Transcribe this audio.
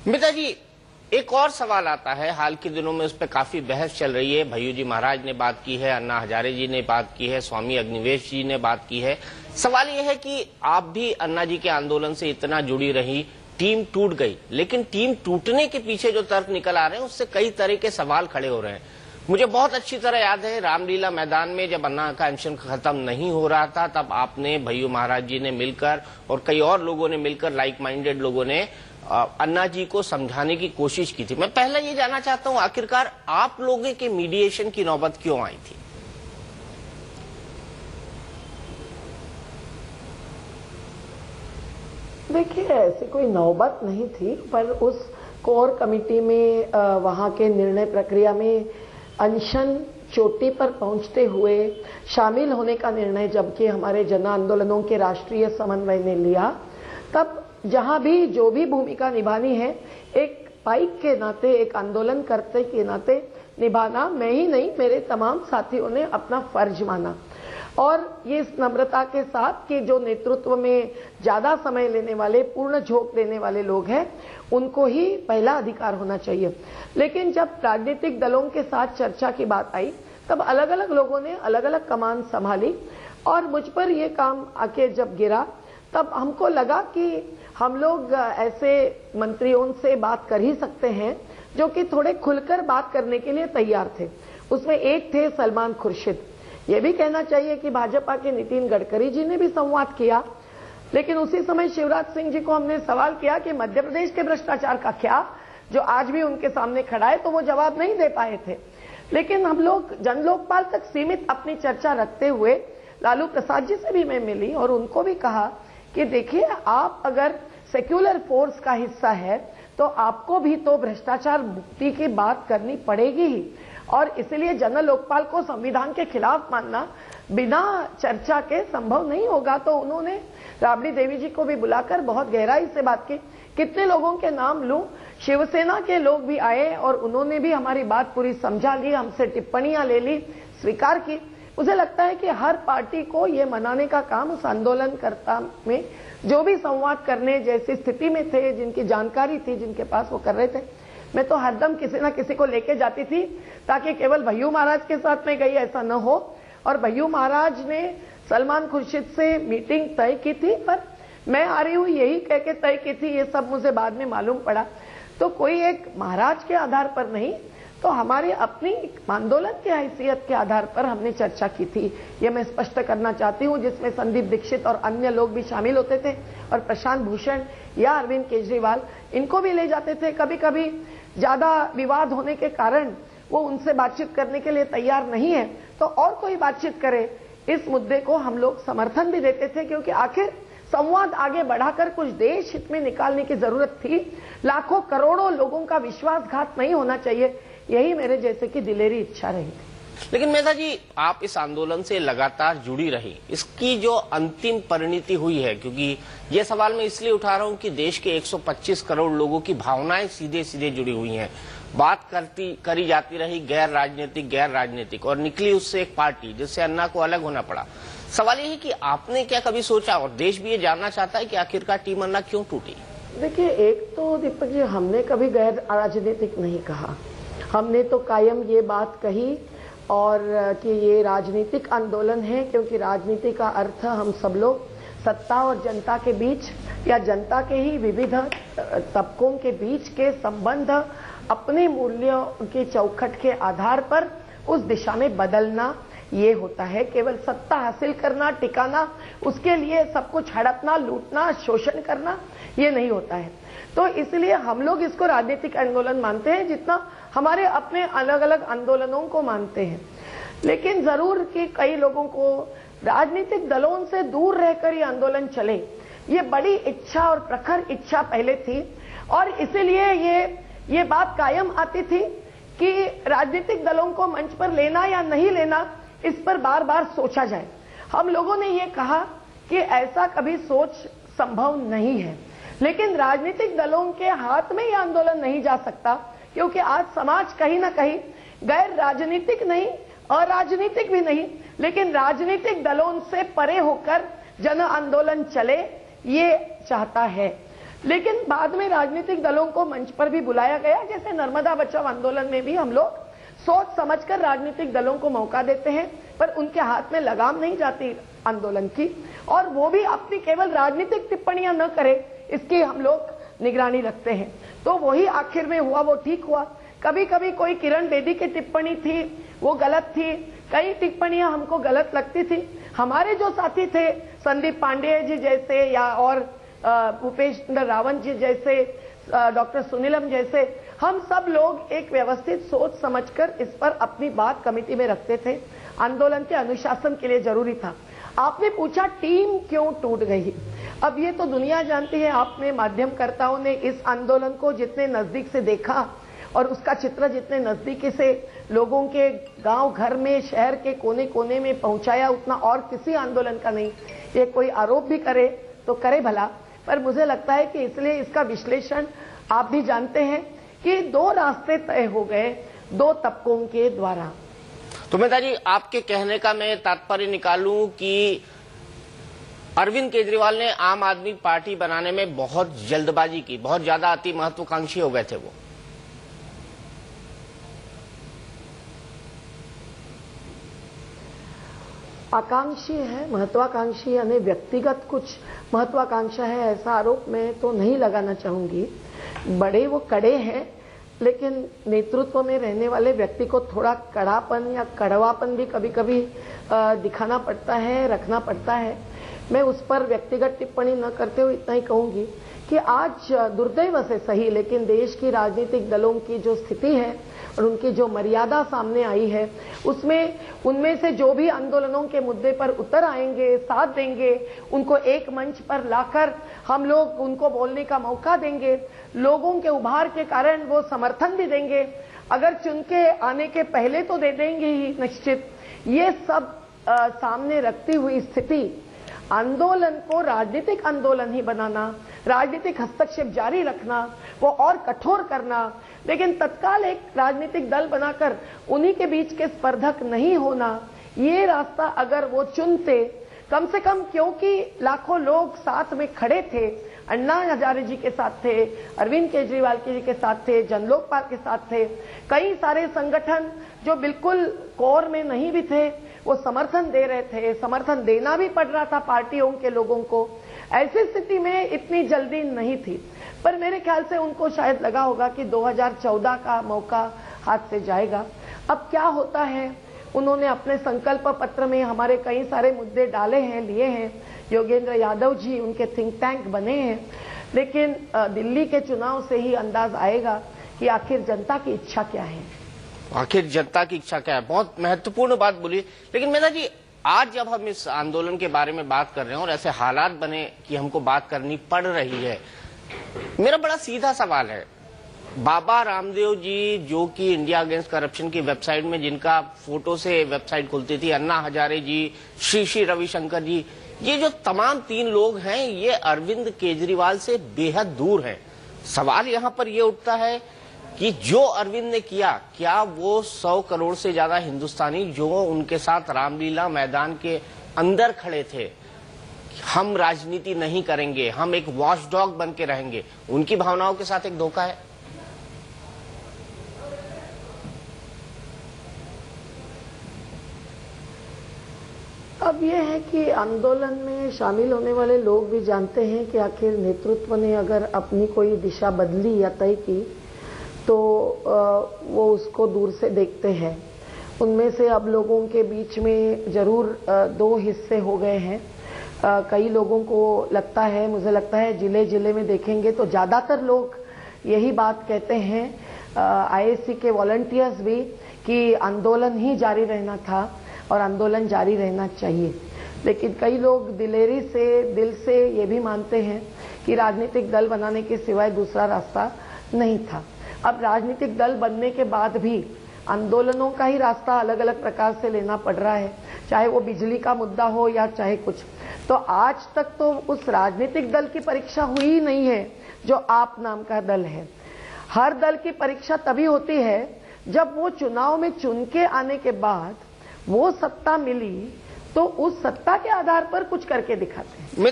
मिता जी, एक और सवाल आता है, हाल के दिनों में उस पर काफी बहस चल रही है। भय्यू जी महाराज ने बात की है, अन्ना हजारे जी ने बात की है, स्वामी अग्निवेश जी ने बात की है। सवाल यह है कि आप भी अन्ना जी के आंदोलन से इतना जुड़ी रही, टीम टूट गई, लेकिन टीम टूटने के पीछे जो तर्क निकल आ रहे हैं उससे कई तरह के सवाल खड़े हो रहे हैं। मुझे बहुत अच्छी तरह याद है, रामलीला मैदान में जब अन्ना का अनशन खत्म नहीं हो रहा था, तब आपने, भय्यू महाराज जी ने मिलकर और कई और लोगों ने मिलकर, लाइक माइंडेड लोगों ने अन्ना जी को समझाने की कोशिश की थी। मैं पहले ये जानना चाहता हूं, आखिरकार आप लोगों के मीडिएशन की नौबत क्यों आई थी? देखिए, ऐसी कोई नौबत नहीं थी, पर उस कोर कमेटी में वहां के निर्णय प्रक्रिया में अनशन चोटी पर पहुंचते हुए शामिल होने का निर्णय जबकि हमारे जन आंदोलनों के राष्ट्रीय समन्वय ने लिया, तब जहां भी जो भी भूमिका निभानी है, एक पाइक के नाते, एक आंदोलन करते के नाते निभाना मैं ही नहीं, मेरे तमाम साथियों ने अपना फर्ज माना। और ये इस नम्रता के साथ कि जो नेतृत्व में ज्यादा समय लेने वाले, पूर्ण झोंक देने वाले लोग हैं, उनको ही पहला अधिकार होना चाहिए। लेकिन जब राजनीतिक दलों के साथ चर्चा की बात आई, तब अलग अलग लोगों ने अलग अलग कमान संभाली और मुझ पर ये काम आके जब गिरा, तब हमको लगा कि हम लोग ऐसे मंत्रियों से बात कर ही सकते हैं जो कि थोड़े खुलकर बात करने के लिए तैयार थे। उसमें एक थे सलमान खुर्शीद। ये भी कहना चाहिए कि भाजपा के नितिन गडकरी जी ने भी संवाद किया, लेकिन उसी समय शिवराज सिंह जी को हमने सवाल किया कि मध्य प्रदेश के भ्रष्टाचार का क्या, जो आज भी उनके सामने खड़ा है, तो वो जवाब नहीं दे पाए थे। लेकिन हम लोग जन लोकपाल तक सीमित अपनी चर्चा रखते हुए लालू प्रसाद जी से भी मैं मिली और उनको भी कहा कि देखिए, आप अगर सेक्युलर फोर्स का हिस्सा है तो आपको भी तो भ्रष्टाचार मुक्ति की बात करनी पड़ेगी ही, और इसलिए जन लोकपाल को संविधान के खिलाफ मानना बिना चर्चा के संभव नहीं होगा। तो उन्होंने राबड़ी देवी जी को भी बुलाकर बहुत गहराई से बात की। कितने लोगों के नाम लूं, शिवसेना के लोग भी आए और उन्होंने भी हमारी बात पूरी समझा ली, हमसे टिप्पणियां ले ली, स्वीकार की। मुझे लगता है कि हर पार्टी को ये मनाने का काम उस आंदोलनकर्ता में जो भी संवाद करने जैसी स्थिति में थे, जिनकी जानकारी थी, जिनके पास, वो कर रहे थे। मैं तो हरदम किसी ना किसी को लेके जाती थी ताकि केवल भय्यू महाराज के साथ में गई ऐसा न हो। और भय्यू महाराज ने सलमान खुर्शीद से मीटिंग तय की थी, पर मैं आ रही हूँ यही कह के तय की थी, ये सब मुझे बाद में मालूम पड़ा। तो कोई एक महाराज के आधार पर नहीं, तो हमारी अपनी आंदोलन की हैसियत के आधार पर हमने चर्चा की थी। ये मैं स्पष्ट करना चाहती हूँ, जिसमें संदीप दीक्षित और अन्य लोग भी शामिल होते थे, और प्रशांत भूषण या अरविंद केजरीवाल, इनको भी ले जाते थे। कभी कभी ज्यादा विवाद होने के कारण वो उनसे बातचीत करने के लिए तैयार नहीं है तो और कोई बातचीत करे, इस मुद्दे को हम लोग समर्थन भी देते थे, क्योंकि आखिर संवाद आगे बढ़ाकर कुछ देश हित में निकालने की जरूरत थी। लाखों करोड़ों लोगों का विश्वासघात नहीं होना चाहिए, यही मेरे जैसे की दिलेरी इच्छा रही थी। लेकिन मेधा जी, आप इस आंदोलन से लगातार जुड़ी रही, इसकी जो अंतिम परिणति हुई है, क्योंकि ये सवाल मैं इसलिए उठा रहा हूं कि देश के 125 करोड़ लोगों की भावनाएं सीधे सीधे जुड़ी हुई हैं। बात करी जाती रही गैर राजनीतिक, और निकली उससे एक पार्टी जिससे अन्ना को अलग होना पड़ा। सवाल ये है कि आपने क्या कभी सोचा, और देश भी ये जानना चाहता है, कि आखिरकार टीम अन्ना क्यों टूटी? देखिए, एक तो दीपक जी, हमने कभी गैर राजनीतिक नहीं कहा। हमने तो कायम ये बात कही और कि ये राजनीतिक आंदोलन है, क्योंकि राजनीति का अर्थ हम सब लोग सत्ता और जनता के बीच, या जनता के ही विविध तबकों के बीच के संबंध अपने मूल्यों की चौखट के आधार पर उस दिशा में बदलना, ये होता है। केवल सत्ता हासिल करना, टिकाना, उसके लिए सब कुछ हड़पना, लूटना, शोषण करना, ये नहीं होता है। तो इसलिए हम लोग इसको राजनीतिक आंदोलन मानते हैं, जितना हमारे अपने अलग अलग आंदोलनों को मानते हैं। लेकिन जरूर कि कई लोगों को राजनीतिक दलों से दूर रहकर ये आंदोलन चले, ये बड़ी इच्छा और प्रखर इच्छा पहले थी, और इसीलिए ये बात कायम आती थी कि राजनीतिक दलों को मंच पर लेना या नहीं लेना, इस पर बार बार सोचा जाए। हम लोगों ने ये कहा कि ऐसा कभी सोच संभव नहीं है, लेकिन राजनीतिक दलों के हाथ में यह आंदोलन नहीं जा सकता, क्योंकि आज समाज कहीं ना कहीं गैर राजनीतिक नहीं, अराजनीतिक भी नहीं, लेकिन राजनीतिक दलों से परे होकर जन आंदोलन चले, ये चाहता है। लेकिन बाद में राजनीतिक दलों को मंच पर भी बुलाया गया, जैसे नर्मदा बचाओ आंदोलन में भी हम लोग सोच समझकर राजनीतिक दलों को मौका देते हैं, पर उनके हाथ में लगाम नहीं जाती आंदोलन की, और वो भी अपनी केवल राजनीतिक टिप्पणियां न करे इसकी हम लोग निगरानी रखते हैं। तो वही आखिर में हुआ, वो ठीक हुआ। कभी कभी कोई किरण बेदी की टिप्पणी थी वो गलत थी, कई टिप्पणियां हमको गलत लगती थी। हमारे जो साथी थे संदीप पांडेय जी जैसे, या और भूपेंद्र रावत जी जैसे, डॉक्टर सुनीलम जैसे, हम सब लोग एक व्यवस्थित सोच समझकर इस पर अपनी बात कमेटी में रखते थे। आंदोलन के अनुशासन के लिए जरूरी था। आपने पूछा टीम क्यों टूट गई, अब ये तो दुनिया जानती है। आपने माध्यमकर्ताओं ने इस आंदोलन को जितने नजदीक से देखा और उसका चित्र जितने नजदीकी से लोगों के गांव घर में, शहर के कोने कोने में पहुंचाया, उतना और किसी आंदोलन का नहीं। ये कोई आरोप भी करे तो करे भला, पर मुझे लगता है कि इसलिए इसका विश्लेषण आप भी जानते हैं कि दो रास्ते तय हो गए दो तबकों के द्वारा। तो मेहता जी, आपके कहने का मैं तात्पर्य निकालूं कि अरविंद केजरीवाल ने आम आदमी पार्टी बनाने में बहुत जल्दबाजी की, बहुत ज्यादा अति महत्वाकांक्षी हो गए थे वो। आकांक्षी है, महत्वाकांक्षी यानी व्यक्तिगत कुछ महत्वाकांक्षा है, ऐसा आरोप मैं तो नहीं लगाना चाहूंगी। बड़े वो कड़े हैं, लेकिन नेतृत्व में रहने वाले व्यक्ति को थोड़ा कड़ापन या कड़वापन भी कभी कभी दिखाना पड़ता है, रखना पड़ता है। मैं उस पर व्यक्तिगत टिप्पणी न करते हुए इतना ही कहूंगी कि आज दुर्दैव से सही, लेकिन देश की राजनीतिक दलों की जो स्थिति है और उनकी जो मर्यादा सामने आई है, उसमें उनमें से जो भी आंदोलनों के मुद्दे पर उतर आएंगे, साथ देंगे, उनको एक मंच पर लाकर हम लोग उनको बोलने का मौका देंगे, लोगों के उभार के कारण वो समर्थन भी देंगे, अगर चुन के आने के पहले तो दे देंगे ही निश्चित। ये सब सामने रखती हुई स्थिति, आंदोलन को राजनीतिक आंदोलन ही बनाना, राजनीतिक हस्तक्षेप जारी रखना, वो और कठोर करना, लेकिन तत्काल एक राजनीतिक दल बनाकर उन्हीं के बीच के स्पर्धक नहीं होना, ये रास्ता अगर वो चुनते, कम से कम, क्योंकि लाखों लोग साथ में खड़े थे, अन्ना हजारे जी के साथ थे, अरविंद केजरीवाल जी के साथ थे, जनलोकपाल के साथ थे, कई सारे संगठन जो बिल्कुल कोर में नहीं भी थे वो समर्थन दे रहे थे, समर्थन देना भी पड़ रहा था पार्टियों के लोगों को। ऐसी स्थिति में इतनी जल्दी नहीं थी, पर मेरे ख्याल से उनको शायद लगा होगा कि 2014 का मौका हाथ से जाएगा। अब क्या होता है, उन्होंने अपने संकल्प पत्र में हमारे कई सारे मुद्दे डाले हैं, लिए हैं। योगेंद्र यादव जी उनके थिंक टैंक बने हैं, लेकिन दिल्ली के चुनाव से ही अंदाज आएगा कि आखिर जनता की इच्छा क्या है। आखिर जनता की इच्छा क्या है, बहुत महत्वपूर्ण बात बोली। लेकिन मेहता जी, आज जब हम इस आंदोलन के बारे में बात कर रहे हैं और ऐसे हालात बने कि हमको बात करनी पड़ रही है, मेरा बड़ा सीधा सवाल है, बाबा रामदेव जी जो कि इंडिया अगेंस्ट करप्शन की वेबसाइट में जिनका फोटो से वेबसाइट खुलती थी, अन्ना हजारे जी, श्री रविशंकर जी, ये जो तमाम तीन लोग हैं ये अरविंद केजरीवाल से बेहद दूर हैं। सवाल यहाँ पर ये उठता है कि जो अरविंद ने किया, क्या वो 100 करोड़ से ज्यादा हिंदुस्तानी जो उनके साथ रामलीला मैदान के अंदर खड़े थे, हम राजनीति नहीं करेंगे, हम एक वॉचडॉग बन के रहेंगे, उनकी भावनाओं के साथ एक धोखा है? अब यह है कि आंदोलन में शामिल होने वाले लोग भी जानते हैं कि आखिर नेतृत्व ने अगर अपनी कोई दिशा बदली या तय की तो वो उसको दूर से देखते हैं। उनमें से अब लोगों के बीच में जरूर दो हिस्से हो गए हैं। कई लोगों को लगता है, मुझे लगता है जिले जिले में देखेंगे तो ज्यादातर लोग यही बात कहते हैं, आईएससी के वॉलंटियर्स भी, कि आंदोलन ही जारी रहना था और आंदोलन जारी रहना चाहिए। लेकिन कई लोग दिलेरी से, दिल से ये भी मानते हैं कि राजनीतिक दल बनाने के सिवाय दूसरा रास्ता नहीं था। अब राजनीतिक दल बनने के बाद भी आंदोलनों का ही रास्ता अलग अलग प्रकार से लेना पड़ रहा है, चाहे वो बिजली का मुद्दा हो या चाहे कुछ। तो आज तक तो उस राजनीतिक दल की परीक्षा हुई ही नहीं है जो आप नाम का दल है। हर दल की परीक्षा तभी होती है जब वो चुनाव में चुन के आने के बाद वो सत्ता मिली तो उस सत्ता के आधार पर कुछ करके दिखाते हैं।